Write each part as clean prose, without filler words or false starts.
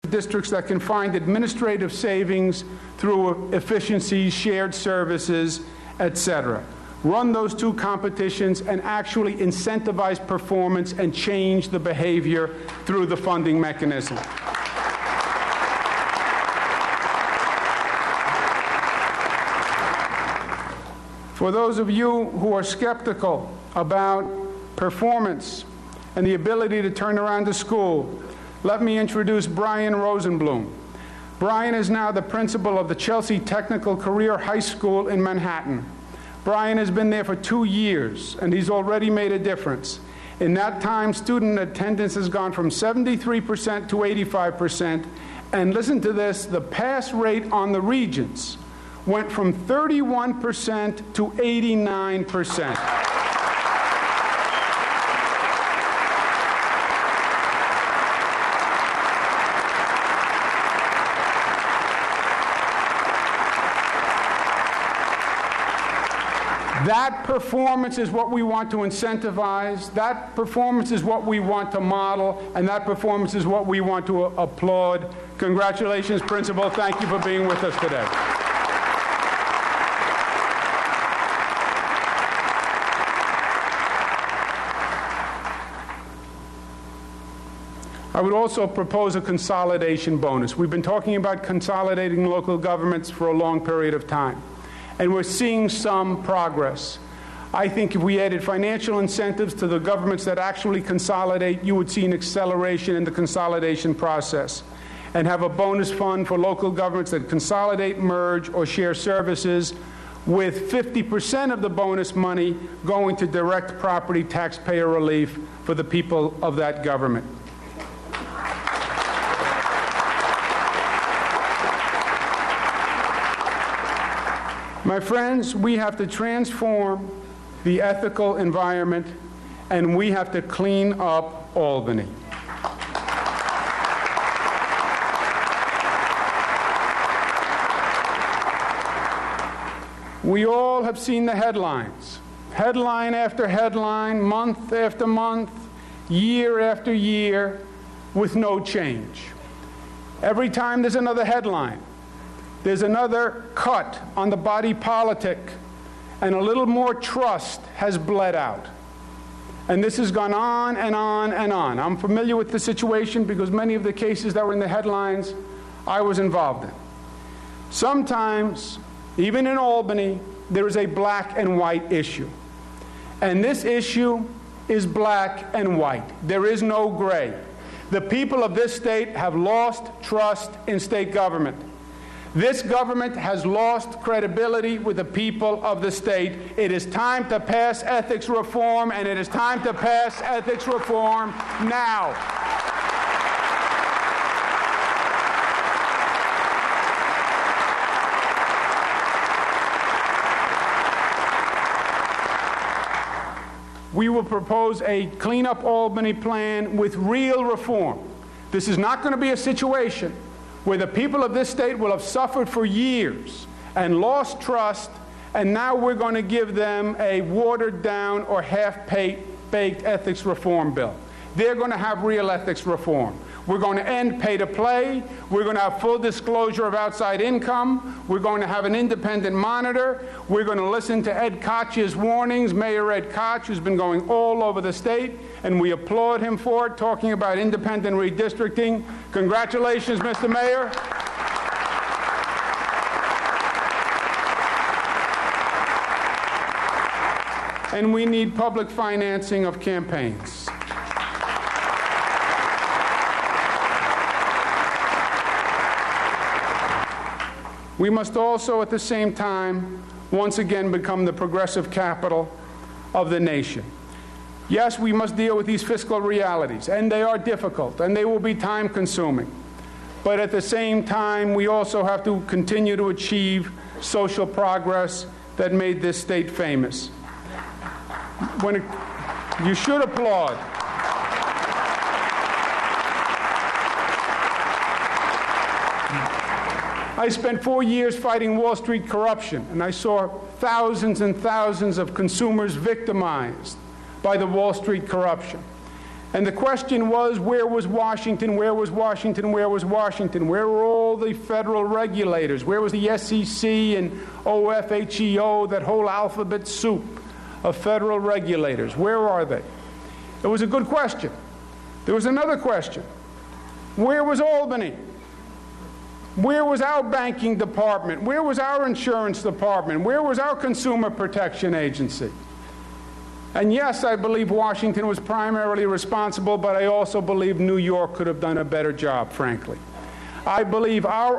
districts that can find administrative savings through efficiencies, shared services, etc. Run those two competitions and actually incentivize performance and change the behavior through the funding mechanism. For those of you who are skeptical about performance and the ability to turn around a school, let me introduce Brian Rosenblum. Brian is now the principal of the Chelsea Technical Career High School in Manhattan. Brian has been there for 2 years, and he's already made a difference. In that time, student attendance has gone from 73% to 85%, and listen to this, the pass rate on the Regents went from 31% to 89%. That performance is what we want to incentivize. That performance is what we want to model. And that performance is what we want to applaud. Congratulations, Principal. Thank you for being with us today. I would also propose a consolidation bonus. We've been talking about consolidating local governments for a long period of time, and we're seeing some progress. I think if we added financial incentives to the governments that actually consolidate, you would see an acceleration in the consolidation process, and have a bonus fund for local governments that consolidate, merge, or share services, with 50% of the bonus money going to direct property taxpayer relief for the people of that government. My friends, we have to transform the ethical environment, and we have to clean up Albany. We all have seen the headlines. Headline after headline, month after month, year after year, with no change. Every time there's another headline, there's another cut on the body politic, and a little more trust has bled out. And this has gone on and on and on. I'm familiar with the situation because many of the cases that were in the headlines I was involved in. Sometimes, even in Albany, there is a black and white issue. And this issue is black and white. There is no gray. The people of this state have lost trust in state government. This government has lost credibility with the people of the state. It is time to pass ethics reform, and it is time to pass ethics reform now. We will propose a Clean Up Albany plan with real reform. This is not going to be a situation where the people of this state will have suffered for years and lost trust, and now we're going to give them a watered-down or half-baked ethics reform bill. They're going to have real ethics reform. We're going to end pay-to-play. We're going to have full disclosure of outside income. We're going to have an independent monitor. We're going to listen to Ed Koch's warnings, Mayor Ed Koch, who's been going all over the state, and we applaud him for it, talking about independent redistricting. Congratulations, Mr. Mayor. And we need public financing of campaigns. We must also, at the same time, once again become the progressive capital of the nation. Yes, we must deal with these fiscal realities, and they are difficult, and they will be time-consuming. But at the same time, we also have to continue to achieve social progress that made this state famous. You should applaud. I spent 4 years fighting Wall Street corruption, and I saw thousands and thousands of consumers victimized by the Wall Street corruption. And the question was, where was Washington? Where was Washington? Where was Washington? Where were all the federal regulators? Where was the SEC and OFHEO, that whole alphabet soup of federal regulators? Where are they? It was a good question. There was another question. Where was Albany? Where was our banking department? Where was our insurance department? Where was our consumer protection agency? And yes, I believe Washington was primarily responsible, but I also believe New York could have done a better job, frankly. I believe our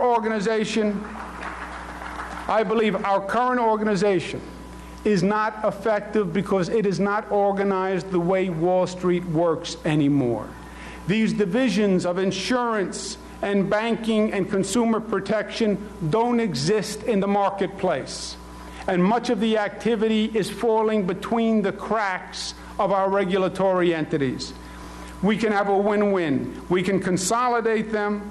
current organization is not effective because it is not organized the way Wall Street works anymore. These divisions of insurance and banking and consumer protection don't exist in the marketplace. And much of the activity is falling between the cracks of our regulatory entities. We can have a win-win. We can consolidate them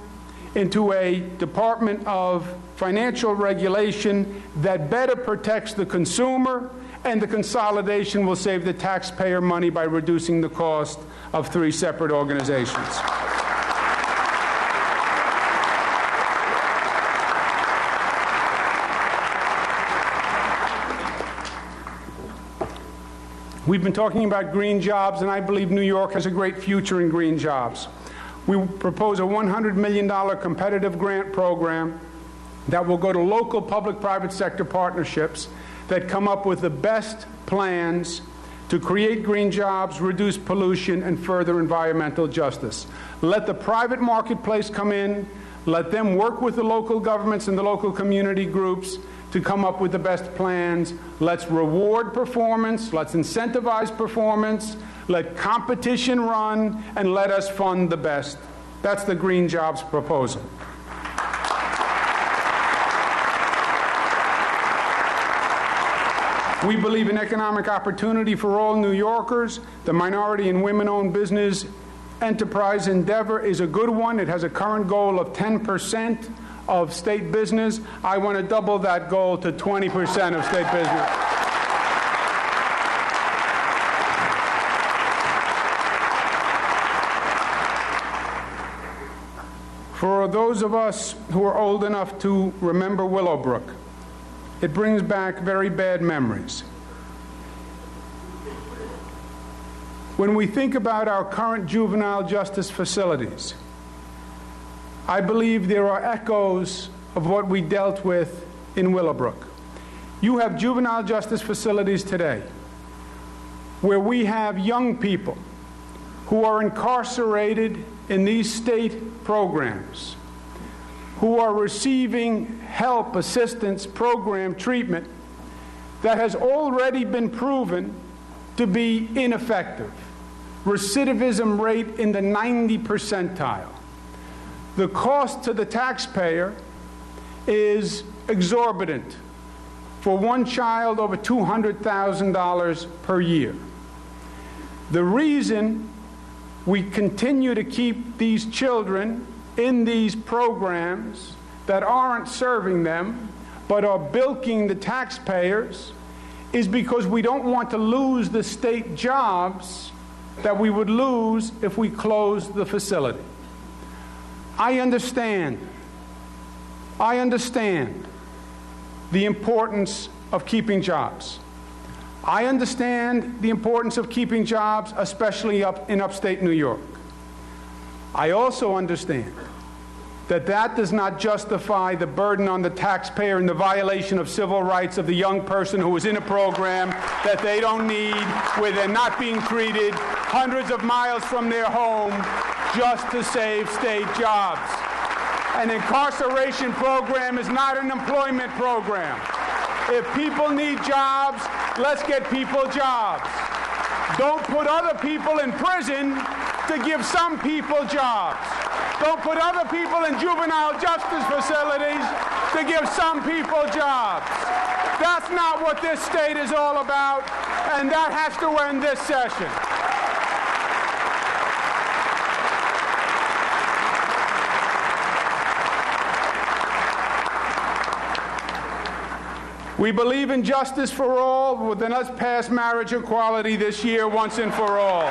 into a Department of Financial Regulation that better protects the consumer, and the consolidation will save the taxpayer money by reducing the cost of 3 separate organizations. We've been talking about green jobs, and I believe New York has a great future in green jobs. We propose a $100 million competitive grant program that will go to local public-private sector partnerships that come up with the best plans to create green jobs, reduce pollution, and further environmental justice. Let the private marketplace come in. Let them work with the local governments and the local community groups to come up with the best plans. Let's reward performance. Let's incentivize performance. Let competition run, and let us fund the best. That's the Green Jobs proposal. We believe in economic opportunity for all New Yorkers. The minority and women-owned business enterprise endeavor is a good one. It has a current goal of 10% of state business. I want to double that goal to 20% of state business. For those of us who are old enough to remember Willowbrook, it brings back very bad memories. When we think about our current juvenile justice facilities, I believe there are echoes of what we dealt with in Willowbrook. You have juvenile justice facilities today where we have young people who are incarcerated in these state programs, who are receiving help, assistance, program, treatment that has already been proven to be ineffective. Recidivism rate in the 90 percentile. The cost to the taxpayer is exorbitant. For one child, over $200,000 per year. The reason we continue to keep these children in these programs that aren't serving them but are bilking the taxpayers is because we don't want to lose the state jobs that we would lose if we closed the facility. I understand the importance of keeping jobs. I understand the importance of keeping jobs, especially in upstate New York. I also understand that that does not justify the burden on the taxpayer and the violation of civil rights of the young person who is in a program that they don't need, where they're not being treated hundreds of miles from their home just to save state jobs. An incarceration program is not an employment program. If people need jobs, let's get people jobs. Don't put other people in prison to give some people jobs. Don't put other people in juvenile justice facilities to give some people jobs. That's not what this state is all about, and that has to end this session. We believe in justice for all. Well, then let's pass marriage equality this year once and for all.